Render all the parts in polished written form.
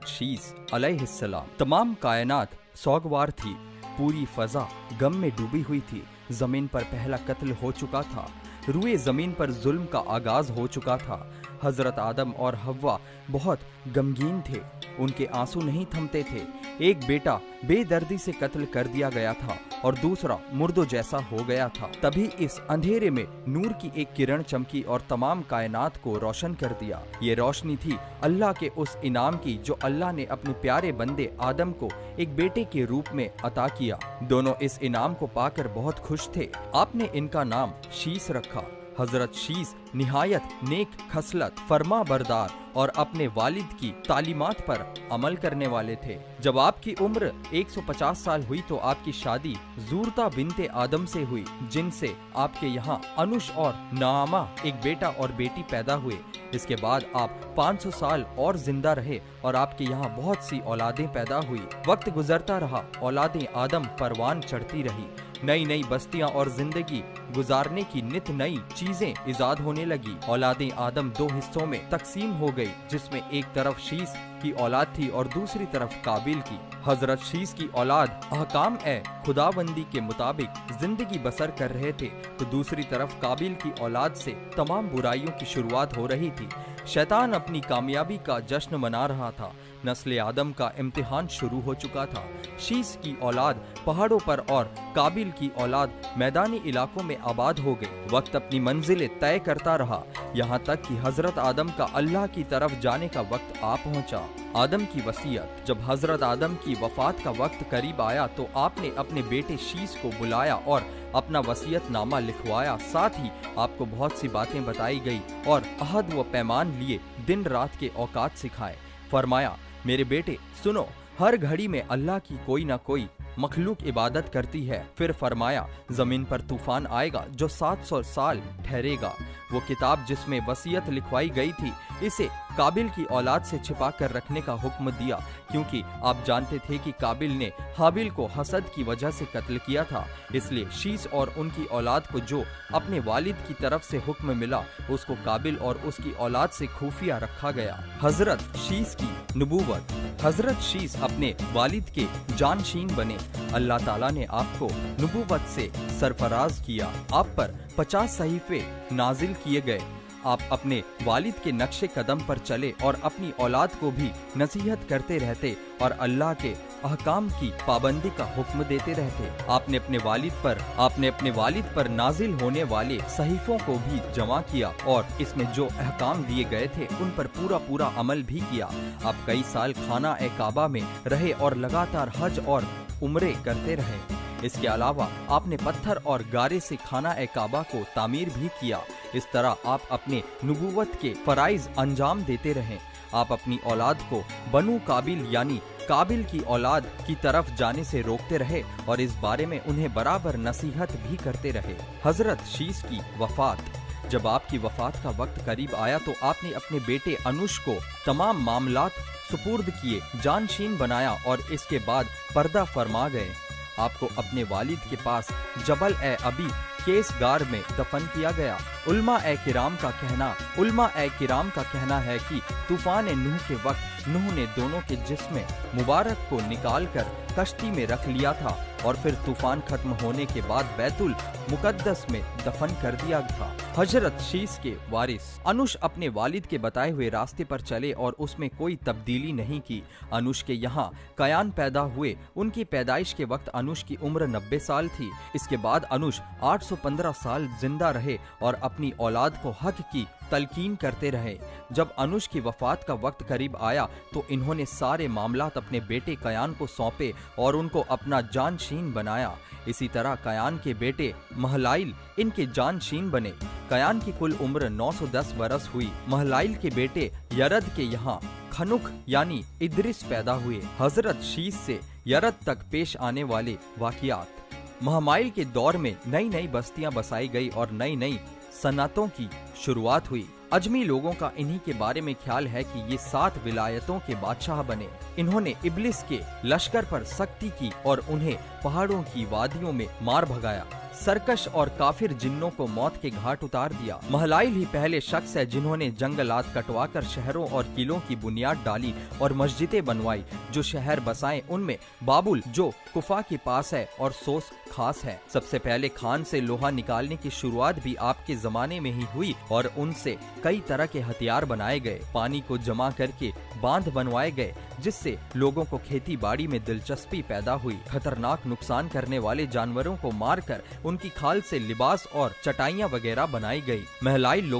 शीस अलैहिस्सलाम। तमाम कायनात सोगवार थी, पूरी फजा गम में डूबी हुई थी। जमीन पर पहला कत्ल हो चुका था, रुए जमीन पर जुल्म का आगाज हो चुका था। हजरत आदम और हव्वा बहुत गमगीन थे, उनके आंसू नहीं थमते थे। एक बेटा बेदर्दी से कत्ल कर दिया गया था और दूसरा मुर्दों जैसा हो गया था। तभी इस अंधेरे में नूर की एक किरण चमकी और तमाम कायनात को रोशन कर दिया। ये रोशनी थी अल्लाह के उस इनाम की जो अल्लाह ने अपने प्यारे बंदे आदम को एक बेटे के रूप में अता किया। दोनों इस इनाम को पाकर बहुत खुश थे। आपने इनका नाम शीस रखा। हजरत शीस निहायत नेक खसलत, फरमा बरदार और अपने वालिद की तालीमात पर अमल करने वाले थे। जब आपकी उम्र 150 साल हुई तो आपकी शादी ज़ूरता बिनते आदम से हुई, जिनसे आपके यहाँ अनुश और नामा एक बेटा और बेटी पैदा हुए। इसके बाद आप 500 साल और जिंदा रहे और आपके यहाँ बहुत सी औलादें पैदा हुई। वक्त गुजरता रहा, औलादें आदम परवान चढ़ती रही। नई नई बस्तियां और जिंदगी गुजारने की नित नई चीजें इजाद होने लगी। औलादें आदम दो हिस्सों में तकसीम हो गई, जिसमें एक तरफ शीस की औलाद थी और दूसरी तरफ काबिल की। हजरत शीस की औलाद अहकाम खुदाबंदी के मुताबिक जिंदगी बसर कर रहे थे, तो दूसरी तरफ काबिल की औलाद से तमाम बुराइयों की शुरुआत हो रही थी। शैतान अपनी कामयाबी का जश्न मना रहा था। नस्ल आदम का इम्तिहान शुरू हो चुका था। शीस की औलाद पहाड़ों पर और काबिल की औलाद मैदानी इलाकों में आबाद हो गई। वक्त अपनी मंजिलें तय करता रहा, यहाँ तक कि हजरत आदम का अल्लाह की तरफ जाने का वक्त आ पहुँचा। आदम की वसीयत। जब हजरत आदम की वफात का वक्त करीब आया तो आपने अपने बेटे शीस को बुलाया और अपना वसीयत नामा लिखवाया। साथ ही आपको बहुत सी बातें बताई गई और अहद व पैमान लिए दिन रात के औकात सिखाए। फरमाया, मेरे बेटे सुनो, हर घड़ी में अल्लाह की कोई ना कोई मखलूक इबादत करती है। फिर फरमाया, जमीन पर तूफान आएगा जो 700 साल ठहरेगा। वो किताब जिसमें वसीयत लिखवाई गई थी, इसे काबिल की औलाद से छिपा कर रखने का हुक्म दिया, क्योंकि आप जानते थे कि काबिल ने हाबिल को हसद की वजह से कत्ल किया था। इसलिए शीस और उनकी औलाद को जो अपने वालिद की तरफ से हुक्म मिला, उसको काबिल और उसकी औलाद से खुफिया रखा गया। हजरत शीस की नबूवत। हजरत शीस अपने वालिद के जानशीन बने। अल्लाह ताला ने आपको नबूवत से सरफराज किया। आप पर 50 सहीफे नाजिल किए गए। आप अपने वालिद के नक्शे कदम पर चले और अपनी औलाद को भी नसीहत करते रहते और अल्लाह के अहकाम की पाबंदी का हुक्म देते रहते। आपने अपने वालिद पर नाजिल होने वाले सहीफों को भी जमा किया और इसमें जो अहकाम दिए गए थे उन पर पूरा अमल भी किया। आप कई साल खाना ए काबा में रहे और लगातार हज और उम्रे करते रहे। इसके अलावा आपने पत्थर और गारे से खाना ए काबा को तामीर भी किया। इस तरह आप अपने नबूवत के फराइज अंजाम देते रहे। आप अपनी औलाद को बनु काबिल यानी काबिल की औलाद की तरफ जाने से रोकते रहे और इस बारे में उन्हें बराबर नसीहत भी करते रहे। हजरत शीस की वफात। जब आपकी वफात का वक्त करीब आया तो आपने अपने बेटे अनुश को तमाम मामलात सुपुर्द किए, जानशीन बनाया और इसके बाद पर्दा फरमा गए। आपको अपने वालिद के पास जबल ए अबी केस गार में दफन किया गया। उल्मा ए किराम का कहना है कि तूफान नूह के वक्त नूह ने दोनों के जिस्म मुबारक को निकाल कर कश्ती में रख लिया था और फिर तूफान खत्म होने के बाद बैतुल मुकद्दस में दफन कर दिया था। हजरत शीस के वारिस। अनुश अपने वालिद के बताए हुए रास्ते पर चले और उसमें कोई तब्दीली नहीं की। अनुश के यहाँ कयान पैदा हुए। उनकी पैदाइश के वक्त अनुश की उम्र 90 साल थी। इसके बाद अनुश 815 साल जिंदा रहे और अपनी औलाद को हक की तलकीन करते रहे। जब अनुश की वफात का वक्त करीब आया तो इन्होंने सारे मामलात अपने बेटे कयान को सौंपे और उनको अपना जानशीन बनाया। इसी तरह कयान के बेटे महलाइल इनके जानशीन बने। कयान की कुल उम्र 910 बरस हुई। महलाइल के बेटे यरद के यहाँ खनुक यानी इद्रिस पैदा हुए। हजरत शीस से यरद तक पेश आने वाले वाकियात। महमाइल के दौर में नई नई बस्तियां बसाई गई और नई नई सनतों की शुरुआत हुई। अजमी लोगों का इन्हीं के बारे में ख्याल है कि ये 7 विलायतों के बादशाह बने। इन्होंने इब्लिस के लश्कर पर सख्ती की और उन्हें पहाड़ों की वादियों में मार भगाया। सरकश और काफिर जिन्नों को मौत के घाट उतार दिया। महलाइल ही पहले शख्स है जिन्होंने जंगलात कटवाकर शहरों और किलों की बुनियाद डाली और मस्जिदें बनवाई। जो शहर बसाए उनमें बाबुल जो कुफा के पास है और सोस खास है। सबसे पहले खान से लोहा निकालने की शुरुआत भी आपके जमाने में ही हुई और उनसे कई तरह के हथियार बनाए गए। पानी को जमा करके बांध बनवाए गए जिससे लोगों को खेती बाड़ी में दिलचस्पी पैदा हुई। खतरनाक नुकसान करने वाले जानवरों को मारकर उनकी खाल से लिबास और चटाइयाँ वगैरह बनाई गई। महलाइल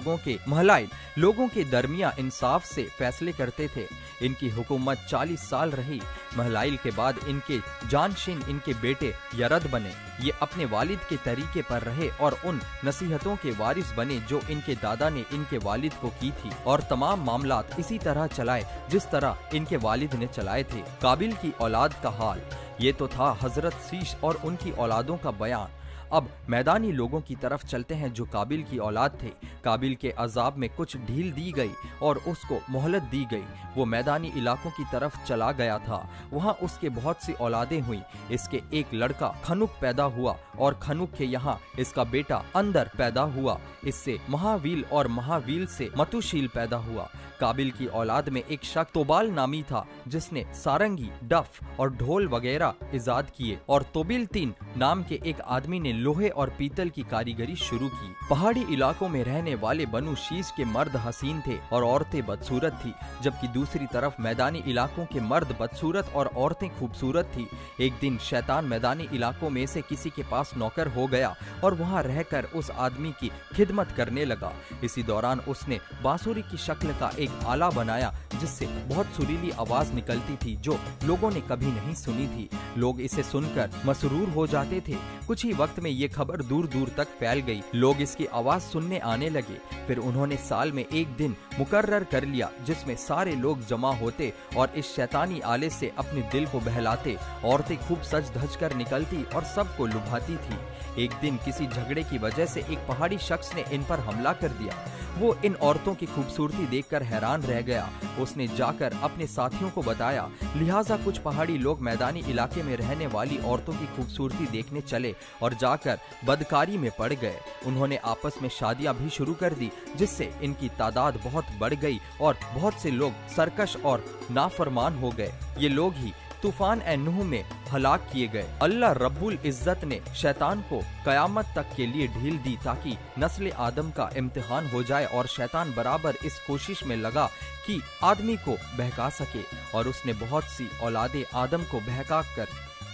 लोगों के दरमिया इंसाफ से फैसले करते थे। इनकी हुकूमत 40 साल रही। महलाइल के बाद इनके जानशीन इनके बेटे यरद बने। ये अपने वालिद के तरीके पर रहे और उन नसीहतों के वारिस बने जो इनके दादा ने इनके वालिद को की थी और तमाम मामलात इसी तरह चलाए जिस तरह इनके वालिद ने चलाए थे। काबिल की औलाद का हाल, ये तो था हजरत शीश और उनकी औलादों का बयान। अब मैदानी लोगों की तरफ चलते हैं जो काबिल की औलाद थे। काबिल के अजाब में कुछ ढील दी गई और उसको मोहलत दी गई। वो मैदानी इलाकों की तरफ चला गया था। वहाँ उसके बहुत सी औलादें हुई। इसके एक लड़का खनुक पैदा हुआ और खनुक के यहाँ इसका बेटा अंदर पैदा हुआ। इससे महावील और महावील से मतुशील पैदा हुआ। काबिल की औलाद में एक शख्स तोबाल नामी था जिसने सारंगी, डफ और ढोल वगैरह इजाद किए और तोबिलतीन नाम के एक आदमी ने लोहे और पीतल की कारीगरी शुरू की। पहाड़ी इलाकों में रहने वाले बनु शीश के मर्द हसीन थे और औरतें बदसूरत थी, जबकि दूसरी तरफ मैदानी इलाकों के मर्द बदसूरत और औरतें खूबसूरत थी। एक दिन शैतान मैदानी इलाकों में से किसी के पास नौकर हो गया और वहाँ रहकर उस आदमी की खिदमत करने लगा। इसी दौरान उसने बांसुरी की शक्ल का एक आला बनाया जिससे बहुत सुरीली आवाज निकलती थी जो लोगों ने कभी नहीं सुनी थी। लोग इसे सुनकर मसरूर हो जाते थे। कुछ ही वक्त में ये खबर दूर दूर तक फैल गई। लोग इसकी आवाज सुनने आने लगे। फिर उन्होंने साल में एक दिन मुकर्रर कर लिया जिसमें सारे लोग जमा होते और इस शैतानी आले से अपने दिल को बहलाते। औरतें खूब सज धज कर निकलती और सबको लुभाती थी। एक दिन किसी झगड़े की वजह से एक पहाड़ी शख्स ने इन पर हमला कर दिया। वो इन औरतों की खूबसूरती देखकर हैरान रह गया। उसने जाकर अपने साथियों को बताया। लिहाजा कुछ पहाड़ी लोग मैदानी इलाके में रहने वाली औरतों की खूबसूरती देखने चले और जाकर बदकारी में पड़ गए। उन्होंने आपस में शादियां भी शुरू कर दी जिससे इनकी तादाद बहुत बढ़ गई और बहुत से लोग सरकश और नाफरमान हो गए। ये लोग ही तूफान ए नूह में हलाक किए गए। अल्लाह रब्बुल इज्जत ने शैतान को कयामत तक के लिए ढील दी ताकि नस्ल आदम का इम्तिहान हो जाए और शैतान बराबर इस कोशिश में लगा कि आदमी को बहका सके और उसने बहुत सी औलादे आदम को बहका कर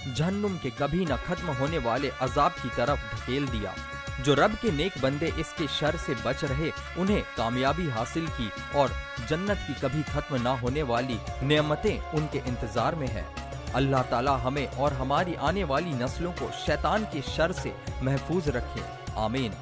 जहन्नुम के कभी न खत्म होने वाले अजाब की तरफ धकेल दिया। जो रब के नेक बंदे इसके शर से बच रहे उन्हें कामयाबी हासिल की और जन्नत की कभी खत्म ना होने वाली नेमतें उनके इंतजार में है। अल्लाह ताला हमें और हमारी आने वाली नस्लों को शैतान के शर से महफूज रखे। आमीन।